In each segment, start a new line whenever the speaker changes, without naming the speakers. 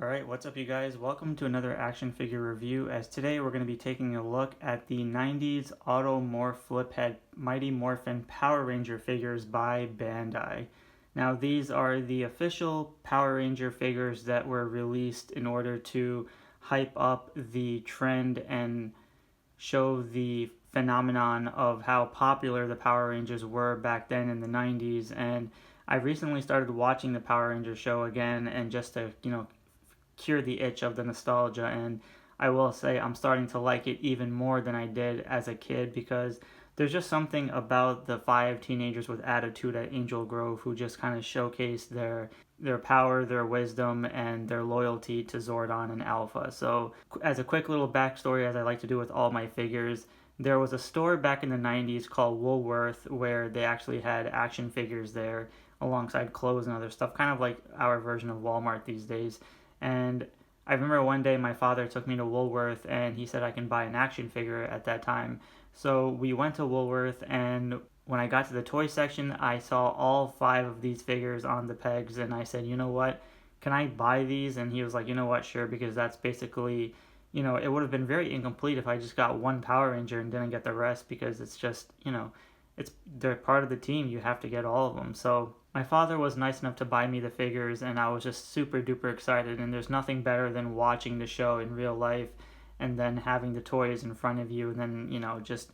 Alright, what's up you guys? Welcome to another action figure review, as today we're going to be taking a look at the 90s automorph flip head Mighty Morphin Power Ranger figures by Bandai. Now these are the official Power Ranger figures that were released in order to hype up the trend and show the phenomenon of how popular the Power Rangers were back then in the 90s. And I recently started watching the Power Rangers show again, and just to, cure the itch of the nostalgia, and I will say I'm starting to like it even more than I did as a kid, because there's just something about the 5 teenagers with attitude at Angel Grove who just kind of showcase their power, their wisdom, and their loyalty to Zordon and Alpha. So as a quick little backstory, as I like to do with all my figures, there was a store back in the 90s called Woolworth where they actually had action figures there alongside clothes and other stuff, kind of like our version of Walmart these days. And I remember one day my father took me to Woolworth and he said I can buy an action figure at that time. So we went to Woolworth, and when I got to the toy section, I saw all 5 of these figures on the pegs, and I said, you know what, can I buy these? And he was like, you know what, sure, because that's basically, it would have been very incomplete if I just got one Power Ranger and didn't get the rest, because it's just, they're part of the team. You have to get all of them. So my father was nice enough to buy me the figures, and I was just super duper excited. And there's nothing better than watching the show in real life and then having the toys in front of you, and then, just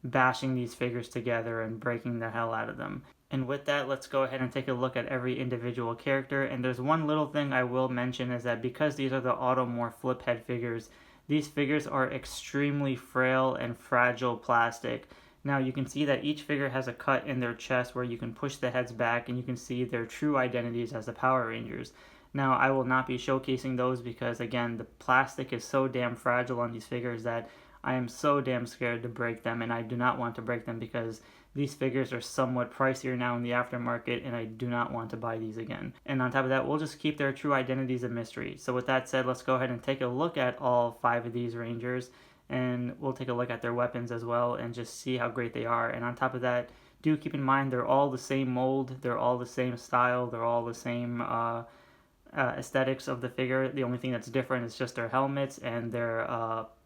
bashing these figures together and breaking the hell out of them. And with that, let's go ahead and take a look at every individual character. And there's one little thing I will mention, is that because these are the automorph flip head figures, these figures are extremely frail and fragile plastic. Now you can see that each figure has a cut in their chest where you can push the heads back and you can see their true identities as the Power Rangers. Now I will not be showcasing those because, again, the plastic is so damn fragile on these figures that I am so damn scared to break them, and I do not want to break them because these figures are somewhat pricier now in the aftermarket, and I do not want to buy these again. And on top of that, we'll just keep their true identities a mystery. So with that said, let's go ahead and take a look at all 5 of these Rangers, and we'll take a look at their weapons as well and just see how great they are. And on top of that, do keep in mind they're all the same mold, they're all the same style, they're all the same aesthetics of the figure. The only thing that's different is just their helmets and their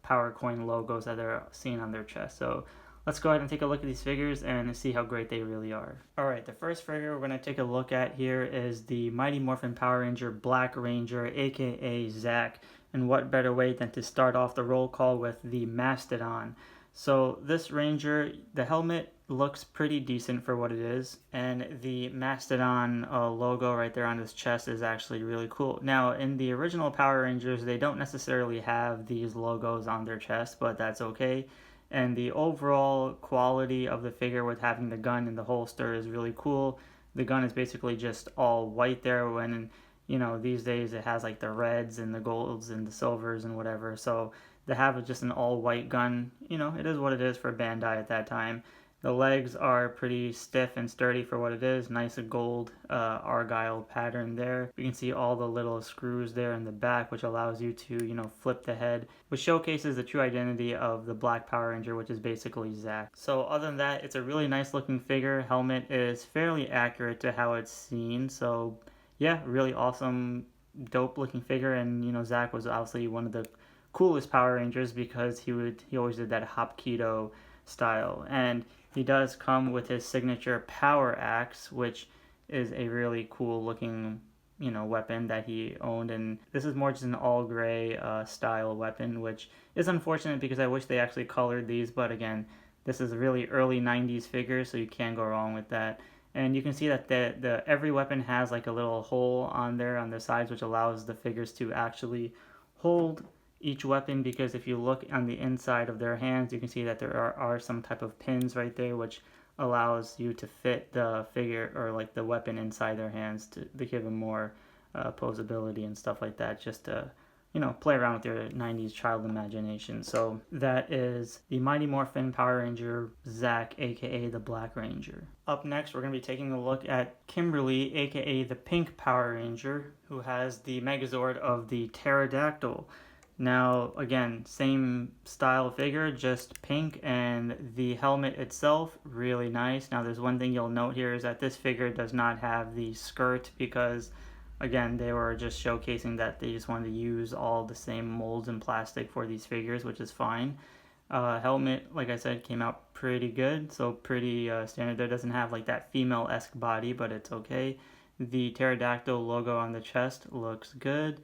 Power Coin logos that they're seen on their chest. So let's go ahead and take a look at these figures and see how great they really are. Alright, the first figure we're going to take a look at here is the Mighty Morphin Power Ranger Black Ranger, aka ZACK. And what better way than to start off the roll call with the Mastodon. So this Ranger, the helmet looks pretty decent for what it is, and the Mastodon logo right there on his chest is actually really cool. Now in the original Power Rangers, they don't necessarily have these logos on their chest, but that's okay. And the overall quality of the figure with having the gun in the holster is really cool. The gun is basically just all white there, when these days it has like the reds and the golds and the silvers and whatever. So to have just an all-white gun, it is what it is for Bandai at that time. The legs are pretty stiff and sturdy for what it is. Nice gold argyle pattern there. You can see all the little screws there in the back, which allows you to, flip the head, which showcases the true identity of the Black Power Ranger, which is basically ZACK. So other than that, it's a really nice looking figure. Helmet is fairly accurate to how it's seen. So yeah, really awesome, dope looking figure. And ZACK was obviously one of the coolest Power Rangers because he always did that Hapkido style. And he does come with his signature power axe, which is a really cool looking weapon that he owned. And this is more just an all gray style weapon, which is unfortunate because I wish they actually colored these, but again, this is a really early 90s figure, so you can't go wrong with that. And you can see that the every weapon has like a little hole on there on the sides, which allows the figures to actually hold each weapon, because if you look on the inside of their hands, you can see that there are some type of pins right there, which allows you to fit the figure or like the weapon inside their hands to give them more posability and stuff like that, just to play around with your 90s child imagination. So that is the Mighty Morphin Power Ranger ZACK, aka the Black Ranger. Up next, we're going to be taking a look at Kimberly, aka the Pink Power Ranger, who has the Megazord of the Pterodactyl. Now, again, same style figure, just pink, and the helmet itself, really nice. Now, there's one thing you'll note here is that this figure does not have the skirt because again, they were just showcasing that they just wanted to use all the same molds and plastic for these figures, which is fine. Helmet, like I said, came out pretty good, so pretty standard. There doesn't have like that female-esque body, but it's okay. The pterodactyl logo on the chest looks good.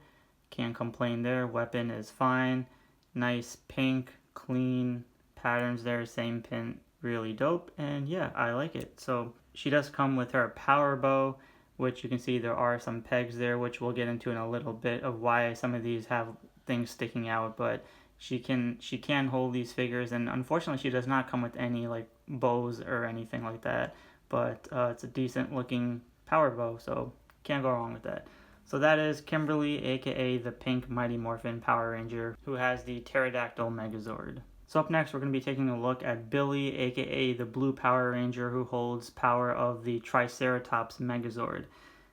Can't complain there. Weapon is fine. Nice pink, clean patterns there. Same pin, really dope. And yeah, I like it. So she does come with her power bow, which you can see there are some pegs there, which we'll get into in a little bit of why some of these have things sticking out, but she can hold these figures, and unfortunately she does not come with any like bows or anything like that, but it's a decent looking power bow, so can't go wrong with that. So that is Kimberly, aka the pink Mighty Morphin Power Ranger, who has the pterodactyl Megazord. So up next we're going to be taking a look at Billy, aka the blue Power Ranger, who holds power of the Triceratops Megazord.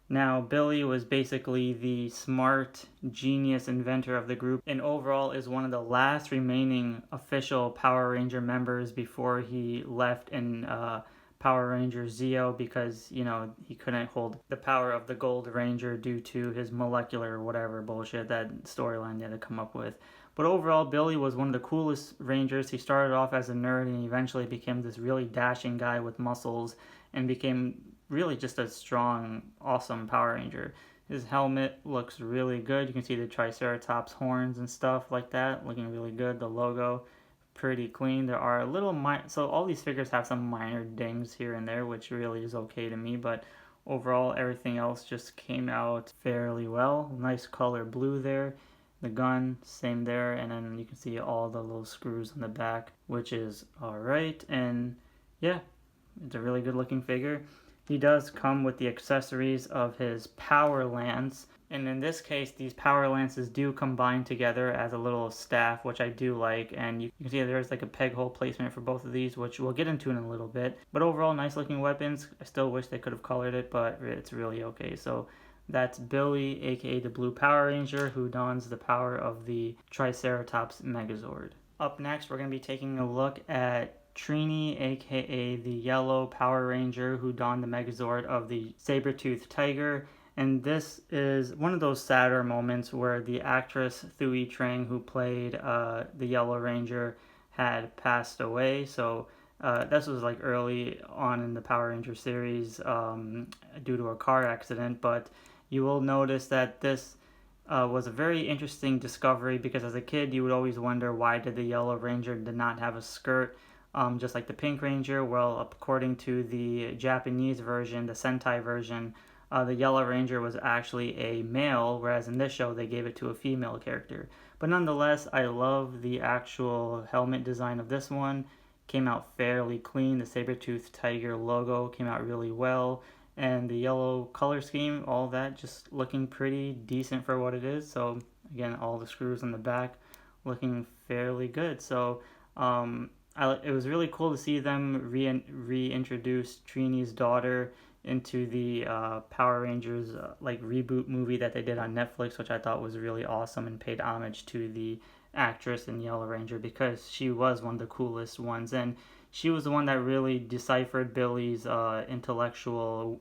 Now, Billy was basically the smart, genius inventor of the group, and overall is one of the last remaining official Power Ranger members before he left in Power Ranger Zeo because, you know, he couldn't hold the power of the Gold Ranger due to his molecular whatever bullshit, that storyline they had to come up with. But overall, Billy was one of the coolest Rangers. He started off as a nerd and eventually became this really dashing guy with muscles and became really just a strong, awesome Power Ranger. His helmet looks really good. You can see the Triceratops horns and stuff like that, looking really good. The logo, pretty clean. There are a little so all these figures have some minor dings here and there, which really is okay to me, but overall everything else just came out fairly well. Nice color blue there. The gun, same there, and then you can see all the little screws on the back, which is alright, and yeah, it's a really good looking figure. He does come with the accessories of his power lance, and in this case these power lances do combine together as a little staff, which I do like, and you can see there's like a peg hole placement for both of these, which we'll get into in a little bit. But overall, nice looking weapons. I still wish they could have colored it, but it's really okay. So that's Billy, aka the Blue Power Ranger, who dons the power of the Triceratops Megazord. Up next, we're going to be taking a look at TRINI, aka the Yellow Power Ranger, who donned the Megazord of the saber-toothed tiger. And this is one of those sadder moments where the actress Thuy Trang, who played the Yellow Ranger, had passed away. So this was like early on in the Power Ranger series due to a car accident. But you will notice that this was a very interesting discovery, because as a kid you would always wonder why did the Yellow Ranger did not have a skirt, just like the Pink Ranger. Well, according to the Japanese version, the Sentai version, the Yellow Ranger was actually a male, whereas in this show they gave it to a female character. But nonetheless, I love the actual helmet design of this one. Came out fairly clean. The saber-toothed tiger logo came out really well, and the yellow color scheme, all that just looking pretty decent for what it is. So again, all the screws on the back looking fairly good. So it was really cool to see them reintroduce Trini's daughter into the Power Rangers like reboot movie that they did on Netflix, which I thought was really awesome and paid homage to the actress in Yellow Ranger, because she was one of the coolest ones, and she was the one that really deciphered Billy's intellectual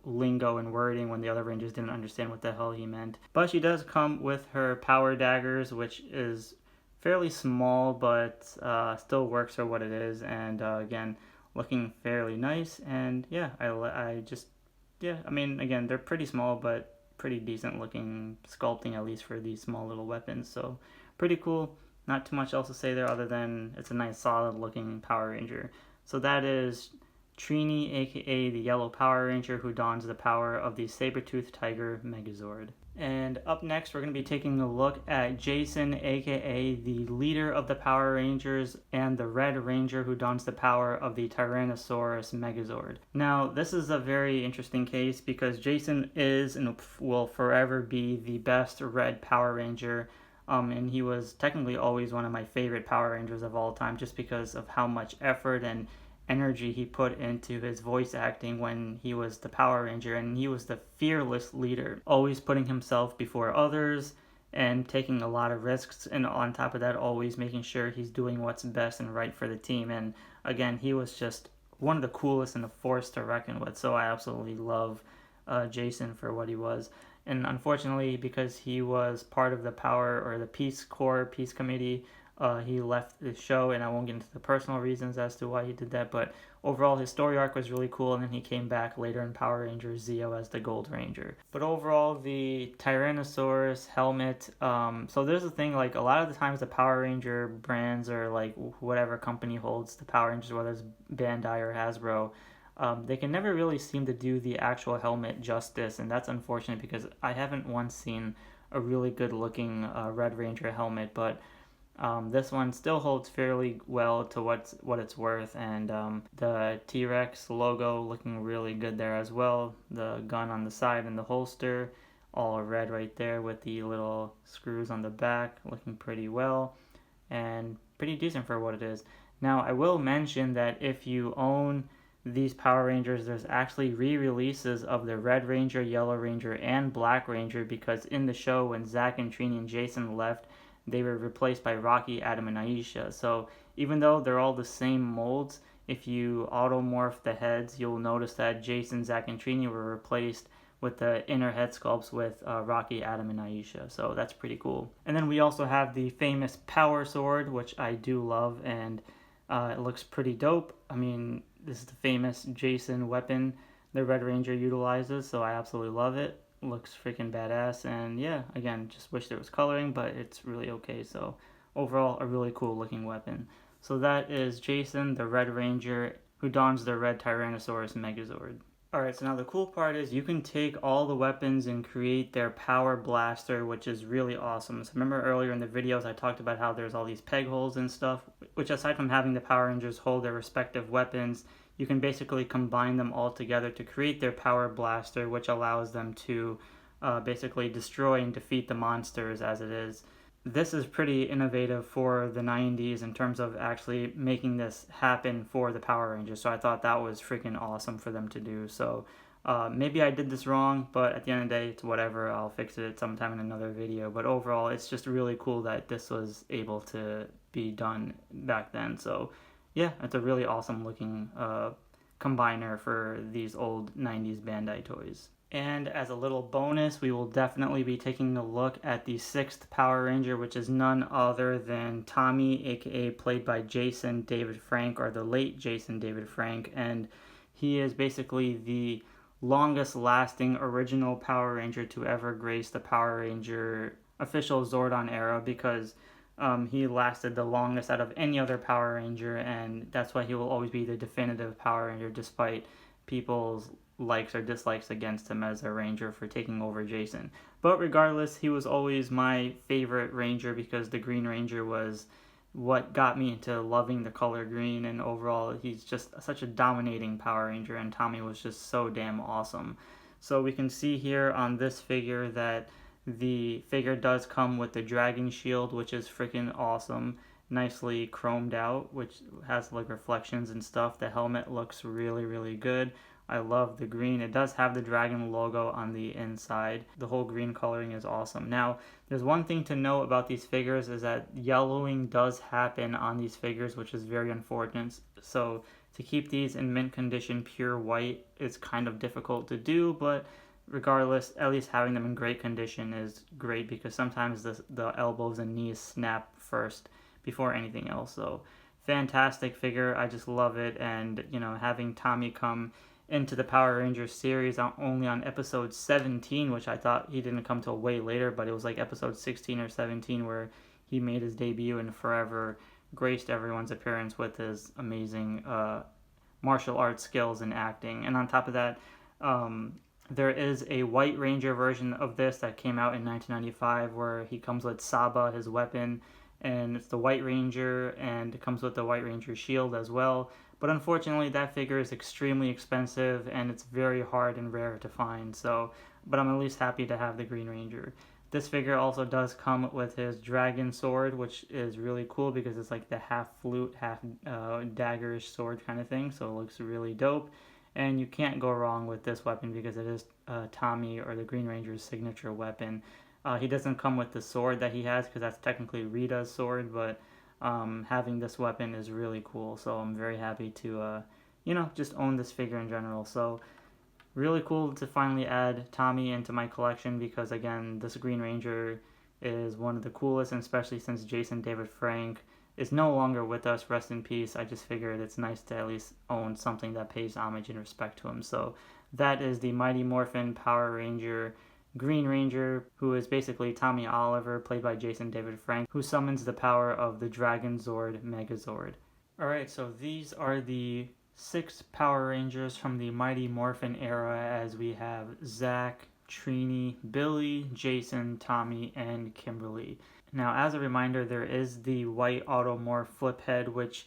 lingo and wording when the other Rangers didn't understand what the hell he meant. But she does come with her power daggers, which is fairly small, but still works for what it is, and again, looking fairly nice. And yeah, I mean, again, they're pretty small, but pretty decent looking sculpting, at least for these small little weapons. So pretty cool. Not too much else to say there other than it's a nice solid looking Power Ranger. So that is TRINI, aka the Yellow Power Ranger, who dons the power of the saber-toothed tiger Megazord. And up next, we're going to be taking a look at Jason, aka the leader of the Power Rangers, and the Red Ranger, who dons the power of the Tyrannosaurus Megazord. Now, this is a very interesting case because Jason is and will forever be the best Red Power Ranger. And he was technically always one of my favorite Power Rangers of all time, just because of how much effort and energy he put into his voice acting when he was the Power Ranger, and he was the fearless leader, always putting himself before others and taking a lot of risks, and on top of that always making sure he's doing what's best and right for the team. And again, he was just one of the coolest and a force to reckon with, so I absolutely love Jason for what he was. and unfortunately, because he was part of the Power or the Peace Corps, Peace Committee, he left the show, and I won't get into the personal reasons as to why he did that, but overall his story arc was really cool, and then he came back later in Power Rangers Zeo as the Gold Ranger. But overall, the Tyrannosaurus helmet, so there's the thing, like a lot of the times the Power Ranger brands or like whatever company holds the Power Rangers, whether it's Bandai or Hasbro, they can never really seem to do the actual helmet justice, and that's unfortunate because I haven't once seen a really good looking Red Ranger helmet, but this one still holds fairly well to what it's worth, and the T-Rex logo looking really good there as well. The gun on the side and the holster, all red right there with the little screws on the back, looking pretty well, and pretty decent for what it is. Now, I will mention that if you own these Power Rangers, there's actually re-releases of the Red Ranger, Yellow Ranger, and Black Ranger, because in the show when ZACK and TRINI and Jason left, they were replaced by Rocky, Adam, and Aisha. So even though they're all the same molds, if you automorph the heads, you'll notice that Jason, ZACK, and TRINI were replaced with the inner head sculpts with Rocky, Adam, and Aisha. So that's pretty cool. And then we also have the famous Power Sword, which I do love, and it looks pretty dope. I mean, this is the famous Jason weapon the Red Ranger utilizes, so I absolutely love it. Looks freaking badass, and yeah, again, just wish there was coloring, but it's really okay. So overall, a really cool looking weapon. So that is Jason, the Red Ranger, who dons the red Tyrannosaurus Megazord. Alright, so now the cool part is you can take all the weapons and create their power blaster, which is really awesome. So remember earlier in the videos I talked about how there's all these peg holes and stuff, which aside from having the Power Rangers hold their respective weapons, you can basically combine them all together to create their power blaster, which allows them to basically destroy and defeat the monsters as it is. This is pretty innovative for the 90s in terms of actually making this happen for the Power Rangers, so I thought that was freaking awesome for them to do. So maybe I did this wrong, but at the end of the day, it's whatever. I'll fix it sometime in another video. But overall, it's just really cool that this was able to be done back then. So yeah, it's a really awesome looking combiner for these old 90s Bandai toys. And as a little bonus, we will definitely be taking a look at the 6th Power Ranger, which is none other than Tommy, aka played by Jason David Frank, or the late Jason David Frank. And he is basically the longest lasting original Power Ranger to ever grace the Power Ranger official Zordon era, because he lasted the longest out of any other Power Ranger, and that's why he will always be the definitive Power Ranger despite people's likes or dislikes against him as a ranger for taking over Jason. But regardless, he was always my favorite ranger because the Green Ranger was what got me into loving the color green, and overall he's just such a dominating Power Ranger, and Tommy was just so damn awesome. So we can see here on this figure that the figure does come with the dragon shield, which is freaking awesome, nicely chromed out, which has like reflections and stuff. The helmet looks really, really good. I love the green. It does have the dragon logo on the inside. The whole green coloring is awesome. Now, there's one thing to know about these figures is that yellowing does happen on these figures, which is very unfortunate. So to keep these in mint condition pure white is kind of difficult to do, but regardless, at least having them in great condition is great, because sometimes the elbows and knees snap first before anything else. So fantastic figure. I just love it. And you know, having Tommy come into the Power Rangers series only on episode 17, which I thought he didn't come till way later, but it was like episode 16 or 17 where he made his debut and forever graced everyone's appearance with his amazing martial arts skills and acting. And on top of that, there is a White Ranger version of this that came out in 1995 where he comes with Saba, his weapon, and it's the White Ranger, and it comes with the White Ranger shield as well. But unfortunately, that figure is extremely expensive, and it's very hard and rare to find. So, but I'm at least happy to have the Green Ranger. This figure also does come with his dragon sword, which is really cool because it's like the half flute, half daggerish sword kind of thing. So it looks really dope. And you can't go wrong with this weapon because it is Tommy, or the Green Ranger's signature weapon. He doesn't come with the sword that he has because that's technically Rita's sword, but having this weapon is really cool. So I'm very happy to, just own this figure in general. So really cool to finally add Tommy into my collection because, again, this Green Ranger is one of the coolest, and especially since Jason David Frank is no longer with us, rest in peace. I just figured it's nice to at least own something that pays homage and respect to him. So that is the Mighty Morphin Power Ranger Green Ranger, who is basically Tommy Oliver, played by Jason David Frank, who summons the power of the Dragon Zord Megazord. Alright, so these are the 6 Power Rangers from the Mighty Morphin era, as we have ZACK, TRINI, Billy, Jason, Tommy, and Kimberly. Now, as a reminder, there is the white automorph flip head, which,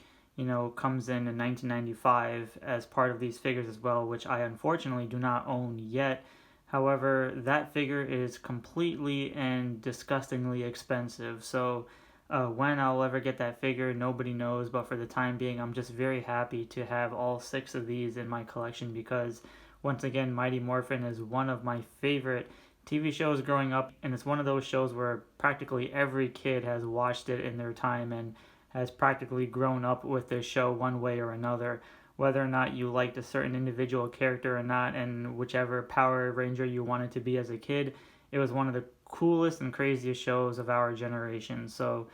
comes in 1995 as part of these figures as well, which I unfortunately do not own yet. However, that figure is completely and disgustingly expensive, so when I'll ever get that figure, nobody knows, but for the time being, I'm just very happy to have all 6 of these in my collection because, once again, Mighty Morphin is one of my favorite TV shows growing up, and it's one of those shows where practically every kid has watched it in their time and has practically grown up with this show one way or another. Whether or not you liked a certain individual character or not, and whichever Power Ranger you wanted to be as a kid, it was one of the coolest and craziest shows of our generation. So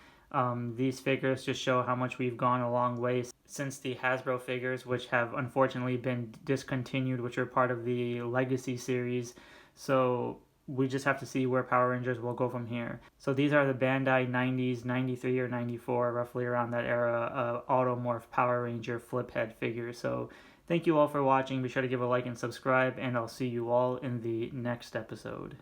these figures just show how much we've gone a long way since the Hasbro figures, which have unfortunately been discontinued, which are part of the Legacy series. So we just have to see where Power Rangers will go from here. So these are the Bandai 90s, 93 or 94, roughly around that era, automorph Power Ranger flip head figures. So thank you all for watching. Be sure to give a like and subscribe, and I'll see you all in the next episode.